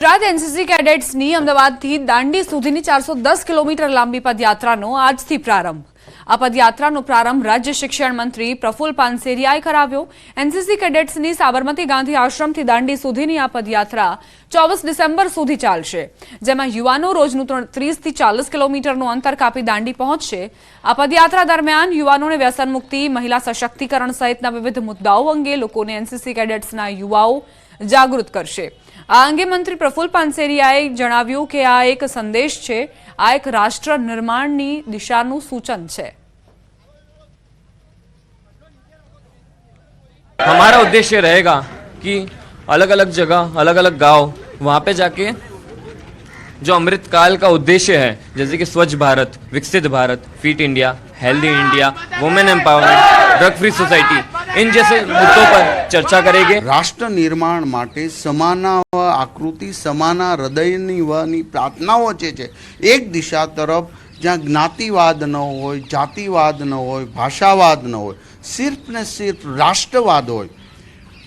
Gujarat NCC કેડેટ્સની અમદાવાદથી દાંડી સુધીની 410 kilometre લાંબી પદયાત્રાનો આજથી પ્રારંભ. આ પદયાત્રાનો પ્રારંભ રાજ્ય શિક્ષણ મંત્રી પ્રફુલ્લ પાનસેરિયાએ કરાવ્યો. એનસીસી કેડેટ્સની સાબરમતી ગાંધી આશ્રમથી દાંડી સુધીની આ પદયાત્રા 24 ડિસેમ્બર સુધી ચાલશે, જેમાં યુવાનો રોજનું 30 થી 40 કિલોમીટરનું અંતર કાપી દાંડી પહોંચશે. આ પદયાત્રા દરમિયાન યુવાનોને વ્યસન મુક્તિ, મહિલા સશક્તિકરણ સહિતના વિવિધ મુદ્દાઓ અંગે લોકોને એનસીસી કેડેટ્સના યુવાઓ જાગૃત કરશે. આ અંગે મંત્રી પ્રફુલ્લ પાનસેરિયાએ જણાવ્યું કે આ એક સંદેશ છે, આ એક રાષ્ટ્ર નિર્માણની દિશાનું સૂચન છે. हमारा उद्देश्य रहेगा कि अलग अलग जगह, अलग अलग गांव, वहाँ पे जाके जो अमृतकाल का उद्देश्य है, जैसे कि स्वच्छ भारत, विकसित Bharat, fit India, healthy India, women empowerment, drug free society, इन जैसे मुद्दों पर चर्चा करेंगे. राष्ट्र निर्माण માટે સમાના આકૃતિ, સમાના હૃદયની પ્રાર્થનાઓ છે એક દિશા તરફ, જ્યાં જ્ઞાતિવાદ ન હોય, જાતિવાદ ન હોય, ભાષાવાદ ન હોય, સિર્ફ ને સિર્ફ રાષ્ટ્રવાદ હોય.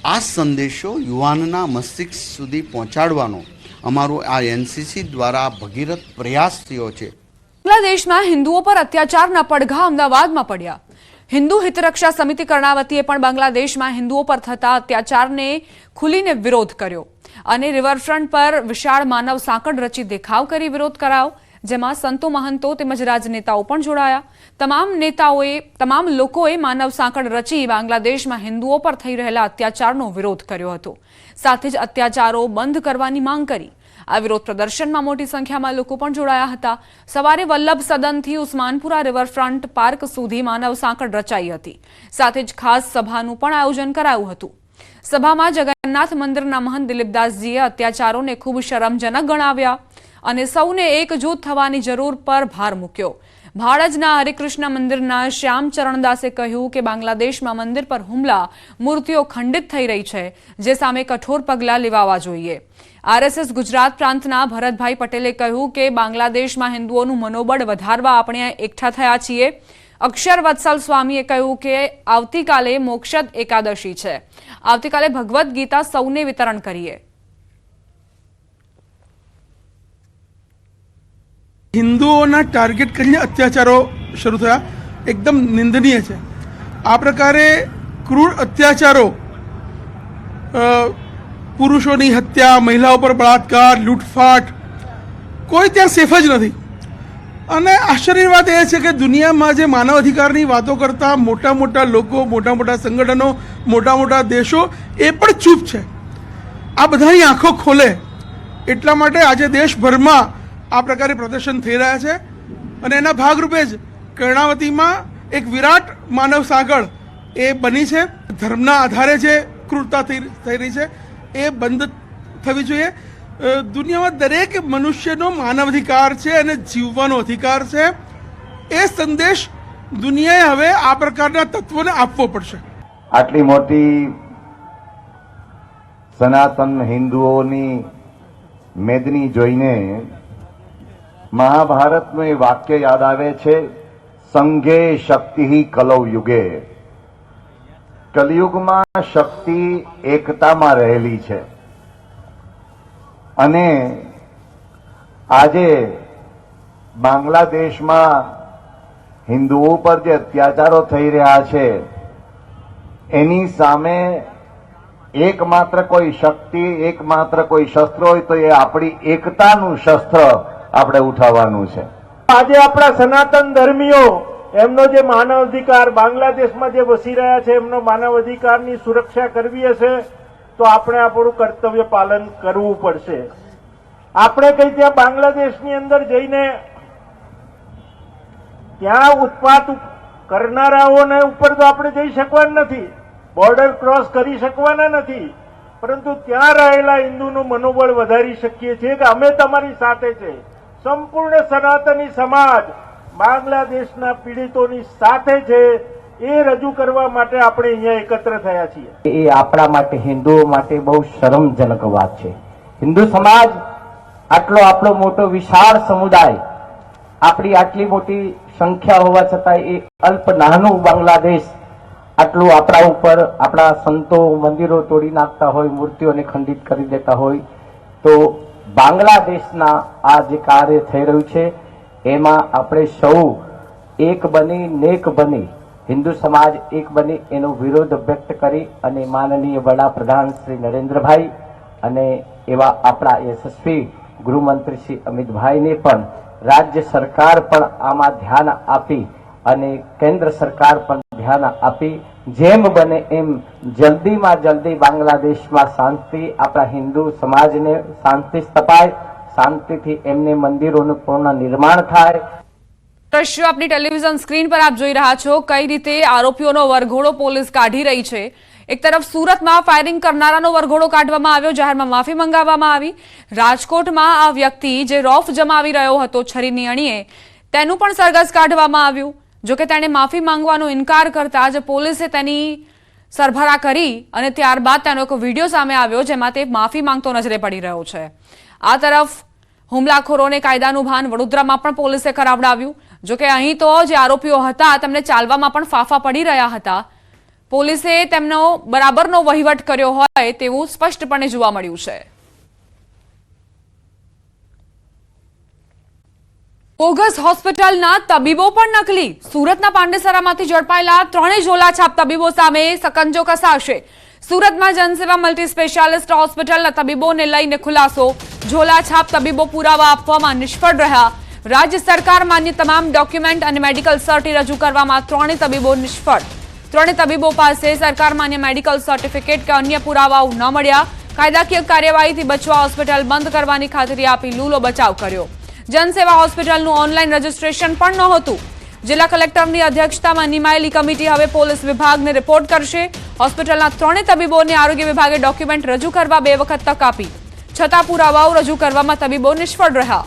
આ સંદેશો યુવાનના મસ્તિષ્ક સુધી પહોંચાડવાનો અમારો આ એનસીસી દ્વારા ભગીરથ પ્રયાસ થયો છે. બાંગ્લાદેશમાં હિન્દુઓ પર અત્યાચારના પડઘા અમદાવાદમાં પડ્યા. હિન્દુ હિતરક્ષા સમિતિ કર્ણાવતીએ પણ બાંગ્લાદેશમાં હિન્દુઓ પર થતા અત્યાચારને ખુલીને વિરોધ કર્યો અને રિવરફ્રન્ટ પર વિશાળ માનવ સાંકળ રચી દેખાવ કરી વિરોધ કરાયો, જેમાં સંતો, મહંતો તેમજ રાજનેતાઓ પણ જોડાયા. તમામ લોકોએ માનવ સાંકળ રચી બાંગ્લાદેશમાં હિન્દુઓ પર થઈ રહેલા અત્યાચારનો વિરોધ કર્યો હતો. સાથે જ અત્યાચારો બંધ કરવાની માંગ કરી. આ વિરોધ પ્રદર્શનમાં મોટી સંખ્યામાં લોકો પણ જોડાયા હતા. સવારે વલ્લભ સદનથી ઉસ્માનપુરા રિવરફ્રન્ટ પાર્ક સુધી માનવ સાંકળ રચાઈ હતી. સાથે જ ખાસ સભાનું પણ આયોજન કરાયું હતું. સભામાં જગન્નાથ મંદિરના મહંત દિલીપદાસજીએ અત્યાચારોને ખૂબ શરમજનક ગણાવ્યા અને સૌને એકજૂથ થવાની જરૂર પર ભાર મૂક્યો. ભાડજના હરિકૃષ્ણ મંદિરના શ્યામચરણદાસે કહ્યું કે બાંગ્લાદેશમાં મંદિર પર હુમલા, મૂર્તિઓ ખંડિત થઈ રહી છે, જે સામે કઠોર પગલાં લેવાવા જોઈએ. આરએસએસ ગુજરાત પ્રાંતના ભરતભાઈ પટેલે કહ્યું કે બાંગ્લાદેશમાં હિન્દુઓનું મનોબળ વધારવા આપણે એકઠા થયા છીએ. અક્ષર વત્સલ સ્વામીએ કહ્યું કે આવતીકાલે મોક્ષદ એકાદશી છે, આવતીકાલે ભગવદ્ ગીતા સૌને વિતરણ કરીએ. હિન્દુઓના ટાર્ગેટ કરીને અત્યાચારો શરૂ થયા, એકદમ નિંદનીય છે. આ પ્રકારે ક્રૂર અત્યાચારો, પુરુષોની હત્યા, મહિલાઓ પર બળાત્કાર, લૂંટફાટ, કોઈ ત્યાં સેફ જ નથી. અને આશ્ચર્યની વાત એ છે કે દુનિયામાં જે માનવ અધિકારની વાતો કરતા મોટા મોટા લોકો, મોટા મોટા સંગઠનો, મોટા મોટા દેશો એ પણ ચૂપ છે. આ બધાની આંખો ખોલે એટલા માટે આજે દેશભરમાં આ પ્રકારે પ્રદર્શન થઈ રહ્યા છે. અને એના ભાગરૂપે જ કર્ણાવતીમાં એક વિરાટ માનવ સાંકળ એ બની છે. ધર્મના આધારે જે ક્રૂરતા થઈ રહી છે એ બંધ થવી જોઈએ. દુનિયામાં દરેક મનુષ્યનો માનવ અધિકાર છે અને જીવવાનો અધિકાર છે. એ સંદેશ દુનિયાએ હવે આ પ્રકારના તત્વોને આપવો પડશે. આટલી મોટી સનાતન હિન્દુઓની મેદની જોઈને મહાભારતનું એ વાક્ય યાદ આવે છે, સંઘે શક્તિ કલૌ યુગે. કલયુગમાં શક્તિ એકતામાં રહેલી છે. અને આજે બાંગ્લાદેશમાં હિન્દુઓ પર જે અત્યાચારો થઈ રહ્યા છે એની સામે એકમાત્ર કોઈ શક્તિ, એકમાત્ર કોઈ શસ્ત્ર હોય તો એ આપણી એકતાનું શસ્ત્ર આપણે ઉઠાવવાનું છે. આજે આપણા સનાતન ધર્મીઓ એમનો જે માનવ અધિકાર, બાંગ્લાદેશમાં જે વસી રહ્યા છે એમનો માનવ અધિકારની સુરક્ષા કરવી હશે તો આપણે આપણું કર્તવ્ય પાલન કરવું પડશે. આપણે કઈ ત્યાં બાંગ્લાદેશની અંદર જઈને ત્યાં ઉત્પાત કરનારાઓને ઉપર તો આપણે જઈ શકવાના નથી, બોર્ડર ક્રોસ કરી શકવાના નથી, પરંતુ ત્યાં રહેલા હિન્દુનું મનોબળ વધારી શકીએ છીએ કે અમે તમારી સાથે છે. સંપૂર્ણ સનાતની સમાજ બાંગ્લાદેશના પીડિતોની સાથે છે એ રજૂ કરવા માટે આપણે અહીંયા એકત્ર થયા છીએ. એ આપણા માટે, હિન્દુઓ માટે બહુ શરમજનક વાત છે. હિન્દુ સમાજ આટલો આપણો મોટો વિશાળ સમુદાય, આપણી આટલી મોટી સંખ્યા હોવા છતાં એ અલ્પ નાનું બાંગ્લાદેશ આટલું આપણા ઉપર, આપણા સંતો મંદિરો તોડી નાખતા હોય, મૂર્તિઓને ખંડિત કરી દેતા હોય તો બાંગ્લાદેશના આ જે કાર્ય થઈ રહ્યું છે એમાં આપણે સૌ એક બની નેક બની હિન્દુ સમાજ એક બની એનો વિરોધ વ્યક્ત કરી અને માનનીય વડાપ્રધાન શ્રી નરેન્દ્રભાઈ અને એવા આપણા યશસ્વી ગૃહમંત્રી શ્રી અમિતભાઈને પણ રાજ્ય સરકાર પણ આમાં ધ્યાન આપી અને કેન્દ્ર સરકાર પણ ધ્યાન આપી જેમ બને એમ જલ્દીમાં જલ્દી બાંગ્લાદેશમાં શાંતિ આપણા હિન્દુ સમાજને શાંતિ સ્થપાય, શાંતિથી એમને મંદિરોનું પૂર્ણ નિર્માણ થાય. દ્રશ્યો આપની ટેલિવિઝન સ્ક્રીન પર આપ જોઈ રહ્યા છો કઈ રીતે આરોપીઓનો વરઘોડો પોલીસ કાઢી રહી છે. એક તરફ સુરતમાં ફાયરિંગ કરનારાનો વરઘોડો કાઢવામાં આવ્યો, જાહેરમાં માફી મંગાવવામાં આવી. રાજકોટમાં આ વ્યક્તિ જે રોફ જમાવી રહ્યો હતો છરીની અણીએ તેનું પણ સરઘસ કાઢવામાં આવ્યું. જોકે તેણે માફી માંગવાનો ઇનકાર કરતા જ પોલીસે તેની સરભરા કરી અને ત્યારબાદ તેનો એક વિડીયો સામે આવ્યો જેમાં તે માફી માંગતો નજરે પડી રહ્યો છે. આ તરફ હુમલાખોરોને કાયદાનું ભાન વડોદરામાં પણ પોલીસે કરાવડાવ્યું. જોકે અહીં તો જે આરોપીઓ હતા તેમને ચાલવામાં પણ ફાફા પડી રહ્યા હતા. પોલીસે તેમનો બરાબરનો વહીવટ કર્યો હોય તેવું સ્પષ્ટપણે જોવા મળ્યું છે. બોગસ હોસ્પિટલના તબીબો પણ નકલી. સુરતના પાંડેસરામાંથી ઝડપાયેલા 3 ઝોલાછાપ તબીબો સામે સકંજો કસાશે. સુરતમાં જનસેવા મલ્ટી સ્પેશિયાલિસ્ટ હોસ્પિટલના તબીબોને લઈને ખુલાસો. ઝોલાછાપ તબીબો પુરાવા આપવામાં નિષ્ફળ રહ્યા. રાજ્ય સરકાર માન્ય તમામ ડોક્યુમેન્ટ અને મેડિકલ સર્ટી રજૂ કરવામાં 3 તબીબો નિષ્ફળ. 3 તબીબો પાસે સરકાર માન્ય મેડિકલ સર્ટિફિકેટ કે અન્ય પુરાવાઓ ન મળ્યા. કાયદાકીય કાર્યવાહીથી બચવા હોસ્પિટલ બંધ કરવાની ખાતરી આપી લૂલો બચાવ કર્યો. જનસેવા હોસ્પિટલનું ઓનલાઈન રજીસ્ટ્રેશન પણ નહોતું. જિલ્લા કલેક્ટરની અધ્યક્ષતામાં નિમાયેલી કમિટી હવે પોલીસ વિભાગને રિપોર્ટ કરશે. હોસ્પિટલના 3 તબીબોને આરોગ્ય વિભાગે ડોક્યુમેન્ટ રજૂ કરવા 2 વખત તક આપી, છતાં પુરાવાઓ રજૂ કરવામાં તબીબો નિષ્ફળ રહ્યા.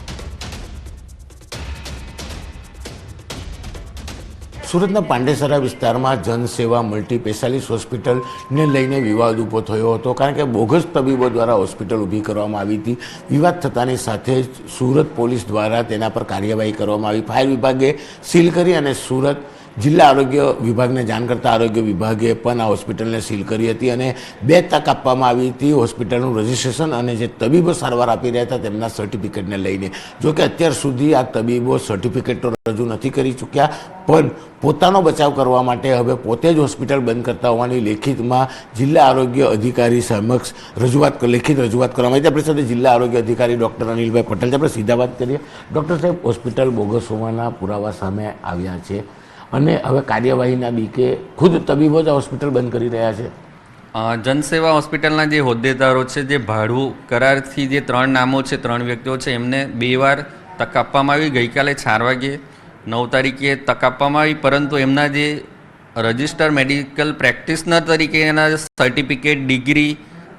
સુરતના પાંડેસરા વિસ્તારમાં જનસેવા મલ્ટી સ્પેશિયાલિસ્ટ હોસ્પિટલને લઈને વિવાદ ઊભો થયો હતો, કારણ કે બોગસ તબીબો દ્વારા હોસ્પિટલ ઊભી કરવામાં આવી હતી. વિવાદ થતાની સાથે જ સુરત પોલીસ દ્વારા તેના પર કાર્યવાહી કરવામાં આવી. ફાયર વિભાગે સીલ કરી અને સુરત જિલ્લા આરોગ્ય વિભાગને જાણ કરતા આરોગ્ય વિભાગે પણ આ હોસ્પિટલને સીલ કરી હતી અને 2 તક આપવામાં આવી હતી હોસ્પિટલનું રજિસ્ટ્રેશન અને જે તબીબો સારવાર આપી રહ્યા હતા તેમના સર્ટિફિકેટને લઈને. જોકે અત્યાર સુધી આ તબીબો સર્ટિફિકેટ તો રજૂ નથી કરી ચૂક્યા, પણ પોતાનો બચાવ કરવા માટે હવે પોતે જ હોસ્પિટલ બંધ કરતા હોવાની લેખિતમાં જિલ્લા આરોગ્ય અધિકારી સમક્ષ લેખિત રજૂઆત કરવામાં આવી. આપણી સાથે જિલ્લા આરોગ્ય અધિકારી ડૉક્ટર અનિલભાઈ પટેલ. આપણે સીધા વાત કરીએ. ડૉક્ટર સાહેબ, હોસ્પિટલ બોગસ હોવાના પુરાવા સામે આવ્યા છે અને હવે કાર્યવાહીના બીકે ખુદ તબીબો જ હોસ્પિટલ બંધ કરી રહ્યા છે. જનસેવા હોસ્પિટલના જે હોદ્દેદારો છે, જે ભાડું કરારથી જે 3 નામો છે, 3 વ્યક્તિઓ છે, એમને 2 વાર તક આપવામાં આવી. ગઈકાલે 4 વાગે 9 તારીખે તક આપવામાં આવી, પરંતુ એમના જે રજિસ્ટર મેડિકલ પ્રેક્ટિશનર તરીકેના સર્ટિફિકેટ, ડિગ્રી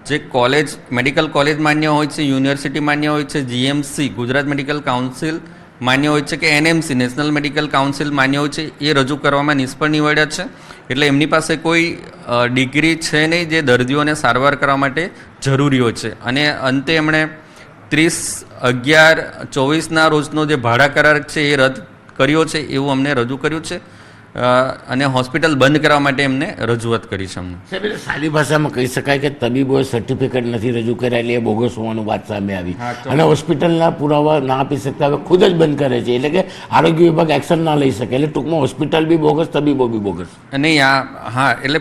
જે કોલેજ મેડિકલ કોલેજ માન્ય હોય છે, યુનિવર્સિટી માન્ય હોય છે, GMC ગુજરાત મેડિકલ કાઉન્સિલ માન્ય હોય છે કે NMC નેશનલ મેડિકલ કાઉન્સિલ માન્ય હોય છે, એ રજૂ કરવામાં નિષ્ફળ નીવડ્યા છે. એટલે એમની પાસે કોઈ ડિગ્રી છે નહીં જે દર્દીઓને સારવાર કરવા માટે જરૂરી હોય છે. અને અંતે એમણે 30/11/24ના રોજનો જે ભાડા કરાર છે એ રદ કર્યો છે એવું અમને રજૂ કર્યું છે અને હોસ્પિટલ બંધ કરવા માટે એમને રજૂઆત કરી છે. અમને સાહેબ, સાદી ભાષામાં કહી શકાય કે તબીબોએ સર્ટિફિકેટ નથી રજૂ કર્યા એટલે એ બોગસ હોવાનું વાત સામે આવી અને હોસ્પિટલના પુરાવા ના આપી શકતા હવે ખુદ જ બંધ કરે છે, એટલે કે આરોગ્ય વિભાગ એક્શન ના લઈ શકે. એટલે ટૂંકમાં હોસ્પિટલ બી બોગસ, તબીબો બી બોગસ. નહીં, હા, એટલે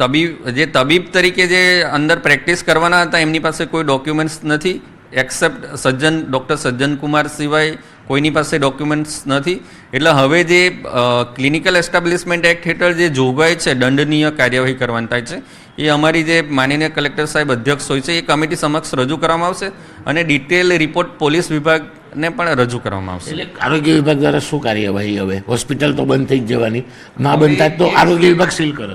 તબીબ તરીકે જે અંદર પ્રેક્ટિસ કરવાના હતા એમની પાસે કોઈ ડોક્યુમેન્ટ્સ નથી, એક્સેપ્ટ ડૉક્ટર સજ્જન કુમાર સિવાય કોઈની પાસે ડોક્યુમેન્ટ્સ નથી. એટલે હવે જે ક્લિનિકલ એસ્ટાબ્લિશમેન્ટ એક્ટ હેઠળ જે જોગવાઈ છે, દંડનીય કાર્યવાહી કરવાની થાય છે, એ અમારી જે માનનીય કલેક્ટર સાહેબ અધ્યક્ષ હોય છે એ કમિટી સમક્ષ રજૂ કરવામાં આવશે અને ડિટેલ રિપોર્ટ પોલીસ વિભાગને પણ રજૂ કરવામાં આવશે. એટલે આરોગ્ય વિભાગ દ્વારા શું કાર્યવાહી? હવે હોસ્પિટલ તો બંધ થઈ જ જવાની, ના બંધ થાય તો આરોગ્ય વિભાગ સીલ કરે.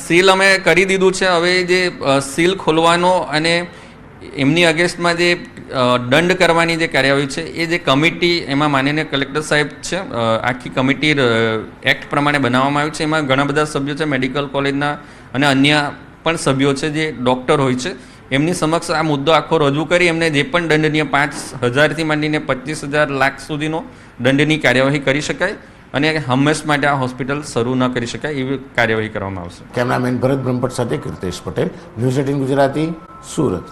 સીલ અમે કરી દીધું છે. હવે જે સીલ ખોલવાનો અને એમની અગેન્સ્ટમાં જે દંડ કરવાની જે કાર્યવાહી છે એ જે કમિટી, એમાં માનનીય કલેક્ટર સાહેબ છે, આખી કમિટી એક્ટ પ્રમાણે બનાવવામાં આવી છે. એમાં ઘણા બધા સભ્યો છે મેડિકલ કોલેજના અને અન્ય પણ સભ્યો છે જે ડૉક્ટર હોય છે. એમની સમક્ષ આ મુદ્દો આખો રજૂ કરી એમને જે પણ દંડનીય 5,000થી માંડીને 25,000 લાખ સુધીનો દંડની કાર્યવાહી કરી શકાય અને હંમેશ માટે આ હોસ્પિટલ શરૂ ન કરી શકાય એવી કાર્યવાહી કરવામાં આવશે. કેમેરામેન ભરત બ્રહ્મભટ્ટ સાથે કીર્તેશ પટેલ, ન્યૂઝ 18 ગુજરાતી, સુરત.